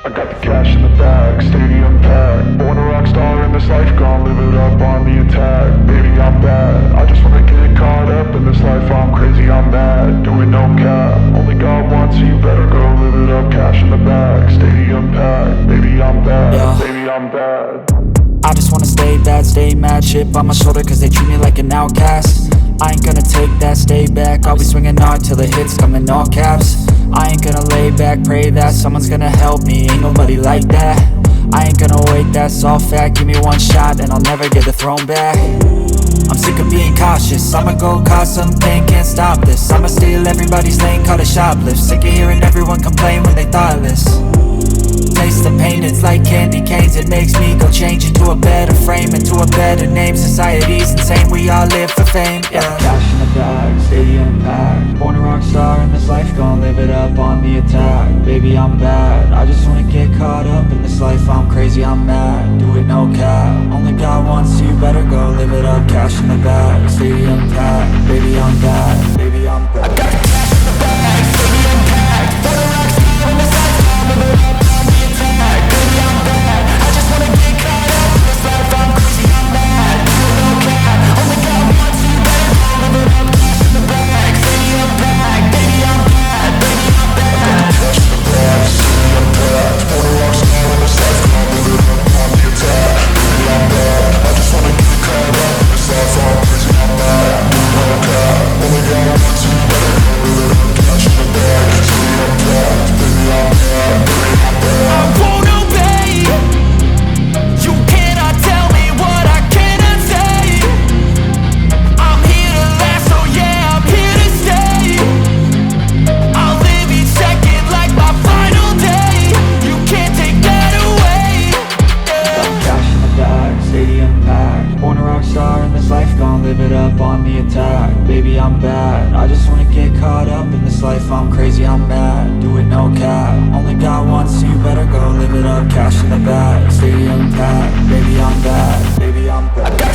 I got the cash in the bag, stadium packed. Born a rock star in this life, gon' live it up on the attack. Baby, I'm bad, I just wanna get caught up in this life. I'm crazy, I'm mad, doing no cap. Only God wants, so you better go live it up. Cash in the bag, stadium packed. Baby, I'm bad, Yeah. baby, I'm bad. I just wanna stay bad, stay mad. Chip on my shoulder cause they treat me like an outcast. I ain't gonna take that, stay back. I'll be swinging hard till the hits come in all caps. I ain't gonna lay back, pray that someone's gonna help me. Ain't nobody like that. I ain't gonna wait, that's all fact. Give me one shot and I'll never get the throne back. I'm sick of being cautious, I'ma go cause some pain, can't stop this. I'ma steal everybody's lane, call it shoplift. Sick of hearing everyone complain when they thoughtless. Taste the pain, it's like candy canes. It makes me go change into a better frame, into a better name. Society's insane, we all live for fame, yeah. Cash in the bag, stadium packed. Born a rock star in this life, gon' live it up on the attack. Baby, I'm bad, I just wanna get caught up in this life. I'm crazy, I'm mad, do it no cap. Only God wants, so you better go live it up. Cash in the bag, stadium packed. Baby, I'm bad, baby, I'm bad. I got cash in the bag, stadium packed. Born a rock star in this life, gon' live it up. Baby, I'm bad, I just wanna get caught up in this life. I'm crazy, I'm mad, do it no cap. Only God wants, so you better go live it up. Cash in the bag, stadium packed. Baby, I'm bad, baby, I'm bad. Cash in the bag, stadium packed. Born a rock star in this life, gon' live it up on the attack. Baby, I'm bad, I just wanna get caught up in this life. I'm crazy, I'm mad, do it no cap. Only God wants, so you better go live it up. Cash in the bag, stadium packed. Baby, I'm bad, baby, I'm bad. I won't obey. You cannot tell me what I cannot say. I'm here to last, so yeah, I'm here to stay. I'll live each second like my final day. You can't take that away, yeah. Cash in the bag, stadium packed. Born a rock star in this life, gon' live it up on the attack. Baby, I'm bad, I just wanna get caught up in this life. I'm crazy, I'm mad, do it no cap. Only God wants, so you better go live it up. Cash in the bag, stadium packed. Baby, I'm bad, baby, I'm bad.